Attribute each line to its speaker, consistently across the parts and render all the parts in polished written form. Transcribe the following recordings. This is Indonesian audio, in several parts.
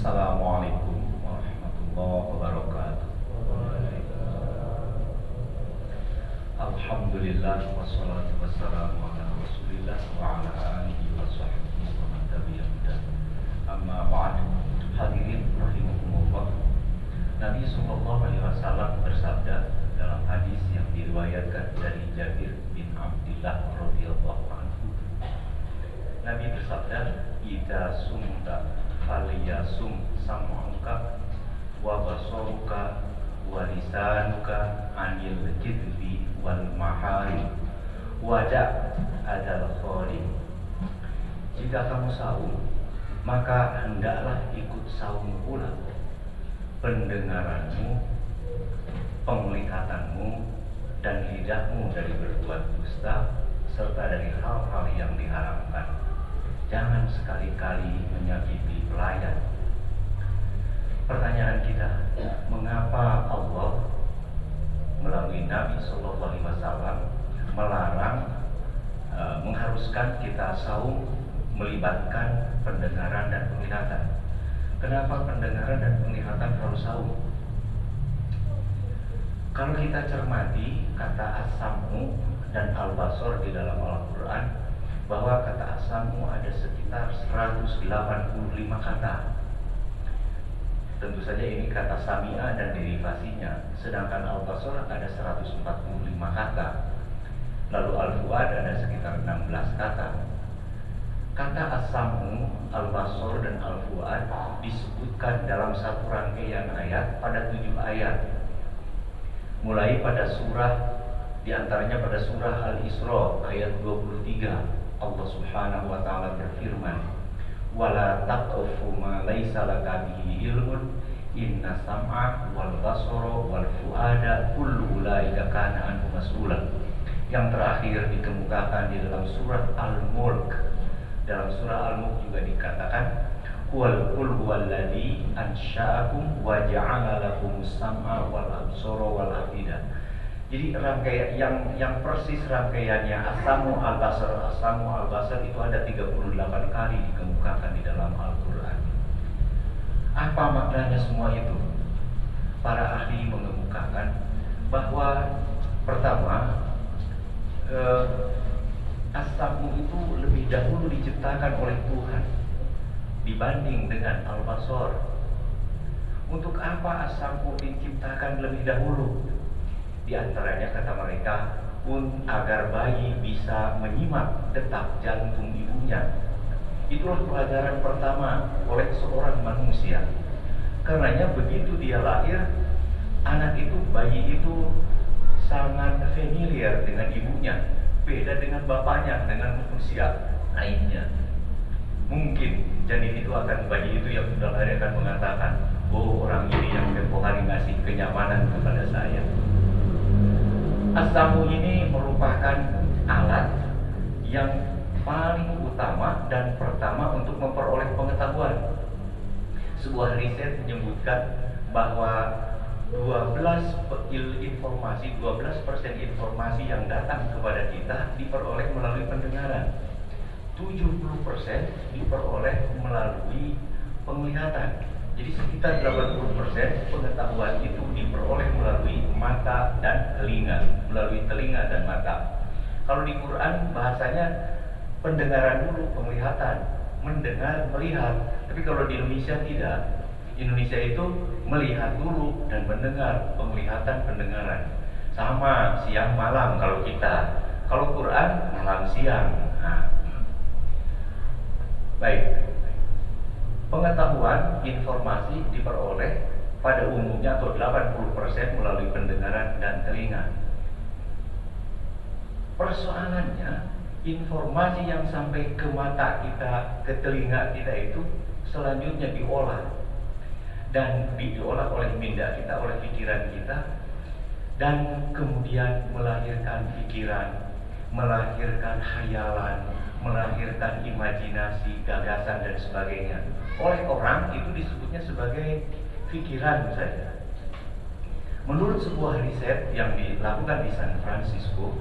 Speaker 1: Assalamualaikum warahmatullahi wabarakatuh. Alhamdulillah wassalatu wassalamu ala Rasulillah wa ala alihi wa sahbihi wa man tabi'ahu. Amma ba'd. Hadirin rahimakumullah. Nabi sallallahu alaihi wasallam bersabda dalam hadis yang diriwayatkan dari Jabir bin Abdullah radhiyallahu anhu. Nabi bersabda, "Idza sumta faliyasum sam'uka wa basaruka wa lisanuka anil kidbi wal mahari wada adal khori." Jika kamu saum, maka hendaklah ikut saum pula pendengaranmu, penglihatanmu, dan lidahmu dari berbuat dusta serta dari hal-hal yang diharamkan. Jangan sekali-kali menyakiti pelayan. Pertanyaan kita, mengapa Allah melalui Nabi Sallallahu Alaihi Wasallam melarang, mengharuskan kita saum melibatkan pendengaran dan penglihatan? Kenapa pendengaran dan penglihatan harus saum? Kalau kita cermati kata as-sam'u dan al-basar di dalam Al-Quran, bahwa kata as-sam'u ada sekitar 185 kata. Tentu saja ini kata sami'a dan derivasinya. Sedangkan al-basar ada 145 kata. Lalu al-fuad ada sekitar 16 kata. Kata as-sam'u, al-basar dan al-fuad disebutkan dalam satu rangkaian ayat pada 7 ayat. Mulai pada surah, diantaranya pada surah Al-Isra ayat 23. Allah Subhanahu wa taala berfirman, "Wala taqfu ma laisa laka bihi ilmun, inna sam'a wal basara wal fuada kullu ulaika kana anhu mas'ula." Yang terakhir dikemukakan di dalam surah Al-Mulk. Dalam surah Al-Mulk juga dikatakan, "Qul huwallazi ansha'akum wa ja'ala lakumus sam'a wal absara wal afida." Jadi rangkaian yang persis rangkaiannya as-sam'u al-basar itu ada 38 kali dikemukakan di dalam Al-Qur'an. Apa maknanya semua itu? Para ahli mengemukakan bahwa pertama, as-sam'u itu lebih dahulu diciptakan oleh Tuhan dibanding dengan al-basar. Untuk apa as-sam'u diciptakan lebih dahulu? Di antaranya kata mereka, agar bayi bisa menyimak detak jantung ibunya. Itulah pelajaran pertama oleh seorang manusia. Karenanya begitu dia lahir, anak itu, bayi itu sangat familiar dengan ibunya. Beda dengan bapaknya, dengan manusia lainnya. Mungkin janin itu akan, bayi itu yang sudah lahir akan mengatakan, "Oh, orang ini yang tempoh hari ngasih kenyamanan kepada saya." As-sam'u ini merupakan alat yang paling utama dan pertama untuk memperoleh pengetahuan. Sebuah riset menyebutkan bahwa 12% informasi yang datang kepada kita diperoleh melalui pendengaran. 70% diperoleh melalui penglihatan. Jadi sekitar 80% pengetahuan itu diperoleh melalui mata dan telinga, melalui telinga dan mata. Kalau di Quran bahasanya pendengaran dulu, penglihatan, mendengar, melihat. Tapi kalau di Indonesia tidak. Indonesia itu melihat dulu dan mendengar, penglihatan, pendengaran. Sama siang malam kalau kita. Kalau Quran malam siang. Baik. Pengetahuan, informasi diperoleh pada umumnya atau 80% melalui pendengaran dan telinga. Persoalannya, informasi yang sampai ke mata kita, ke telinga kita itu selanjutnya diolah. Dan diolah oleh minda kita, oleh pikiran kita. Dan kemudian melahirkan pikiran, melahirkan khayalan, melahirkan imajinasi, gagasan dan sebagainya. Oleh orang itu disebutnya sebagai pikiran saja. Menurut sebuah riset yang dilakukan di San Francisco,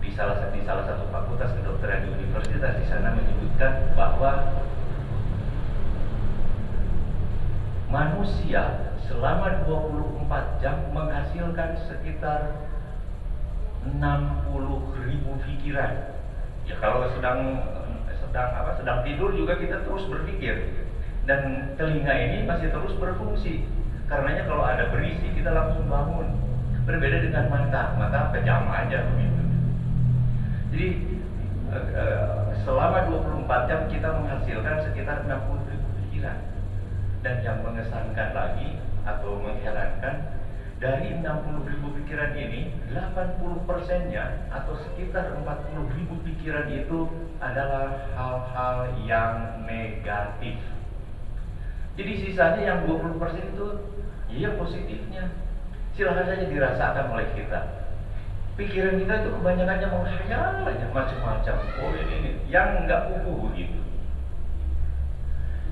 Speaker 1: di salah satu fakultas kedokteran di universitas di sana, menyebutkan bahwa manusia selama 24 jam menghasilkan sekitar 60.000 pikiran. Ya kalau sedang tidur juga kita terus berpikir, dan telinga ini masih terus berfungsi. Karenanya kalau ada berisi kita langsung bangun. Berbeda dengan mata pejam aja begitu. Jadi selama 24 jam kita menghasilkan sekitar 60.000 pikiran. Dan yang mengesankan lagi atau mengherankan, dari 60.000 pikiran ini 80%-nya atau sekitar 40.000 pikiran itu adalah hal-hal yang negatif. Jadi sisanya yang 20% itu yang positifnya. Silahkan saja dirasakan oleh kita. Pikiran kita itu kebanyakannya menghayal aja macam-macam. Oh ini yang nggak kuku begitu.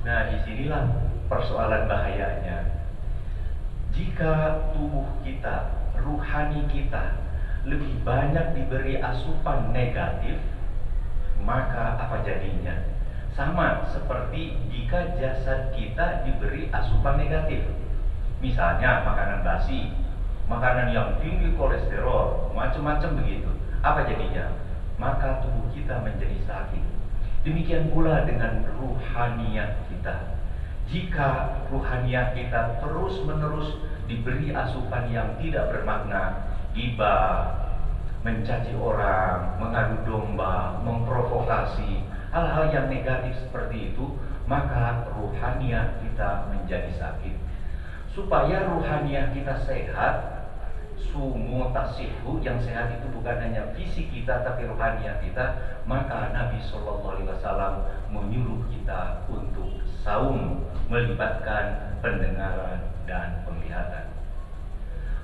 Speaker 1: Nah disinilah persoalan bahayanya. Jika tubuh kita, ruhani kita lebih banyak diberi asupan negatif, maka apa jadinya? Sama seperti jika jasad kita diberi asupan negatif. Misalnya makanan basi, makanan yang tinggi kolesterol, macam-macam begitu. Apa jadinya? Maka tubuh kita menjadi sakit. Demikian pula dengan ruhaniyat kita. Jika ruhaniyat kita terus-menerus diberi asupan yang tidak bermakna, ghibah, mencaci orang, mengadu domba, memprovokasi, hal-hal yang negatif seperti itu, maka ruhaniyat kita menjadi sakit. Supaya ruhaniyat kita sehat, sumu tasihu, yang sehat itu bukan hanya fisik kita tapi ruhaniyat kita, maka Nabi SAW menyuruh kita untuk saum, melibatkan pendengaran dan penglihatan.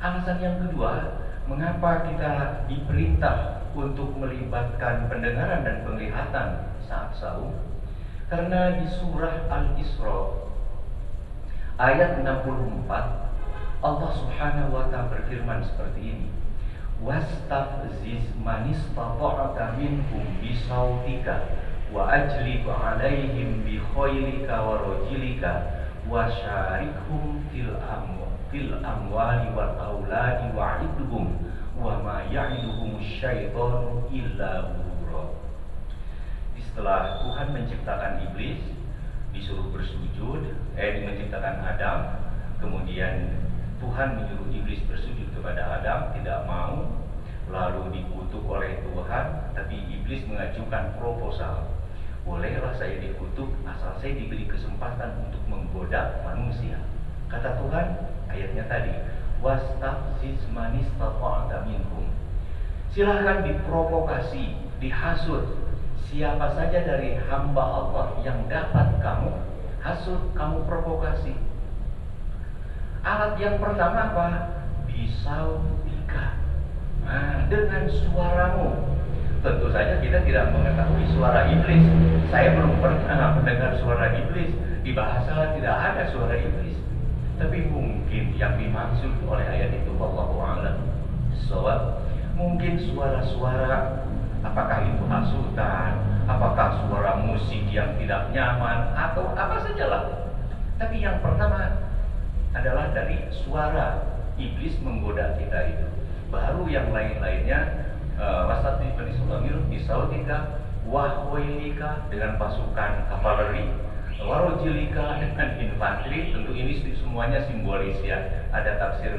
Speaker 1: Alasan yang kedua, mengapa kita diperintah untuk melibatkan pendengaran dan penglihatan saat saum? Karena di surah Al-Isra ayat 64 Allah Subhanahu wa ta'ala berfirman seperti ini. Wastafziz man istata'ta minhum bisautika wa ajlib 'alaihim bi khaylika wa rajilika wa syarikhum fil amwali wal auladi wa'idhum wa ma ya'iduhum syaitanu illa ghurura. Setelah Tuhan menciptakan iblis, disuruh bersujud, menciptakan Adam, kemudian Tuhan menyuruh iblis bersujud kepada Adam, tidak mau, lalu dikutuk oleh Tuhan, tapi iblis mengajukan proposal. Bolehlah saya dikutuk asal saya diberi kesempatan untuk menggoda manusia. Kata Tuhan, ayatnya tadi, wastafziz man istata'ta minhum. Silahkan diprovokasi, dihasut siapa saja dari hamba Allah yang dapat kamu hasut, kamu provokasi. Alat yang pertama apa? Bisautika. Nah, dengan suaramu. Tentu saja kita tidak mengetahui suara iblis. Saya belum pernah mendengar suara iblis. Di bahasa tidak ada suara iblis. Tapi mungkin yang dimaksud oleh ayat itu wallahu a'lam bishawab, mungkin suara-suara, apakah itu hasutan, apakah suara musik yang tidak nyaman, atau apa sajalah. Tapi yang pertama adalah dari suara iblis menggoda kita itu. Baru yang lain-lainnya, wasatih benislamir bisautika wahwailika dengan pasukan kavaleri, warojilika dengan infanteri. Tentu ini semuanya simbolis ya, ada tafsir.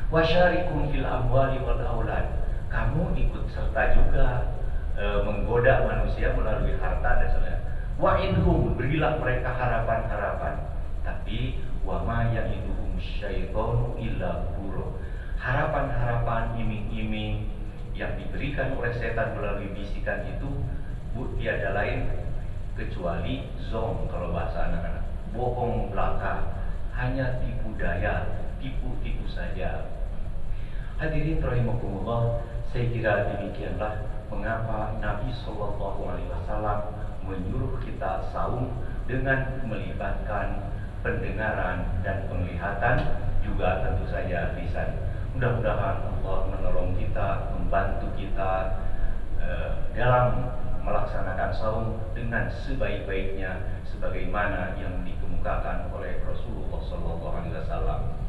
Speaker 1: Wasyarikum fil amwali wal aulad, kamu ikut serta juga menggoda manusia melalui harta dan sebagainya. Wa'idhum, berilah mereka harapan-harapan. Tapi wa ma ya'iduhum syaitanu illa ghurura. Harapan-harapan, iming-iming yang diberikan oleh setan melalui bisikan itu tiada lain kecuali zong, kalau bahasa anak-anak, bohong belaka, hanya tipu daya, tipu-tipu saja. Hadirin rahimakumullah, saya kira demikianlah mengapa Nabi SAW menyuruh kita saum dengan melibatkan pendengaran dan penglihatan, juga tentu saja lisan. Mudah-mudahan Allah menolong kita, membantu kita dalam melaksanakan saum dengan sebaik-baiknya sebagaimana yang dikemukakan oleh Rasulullah SAW.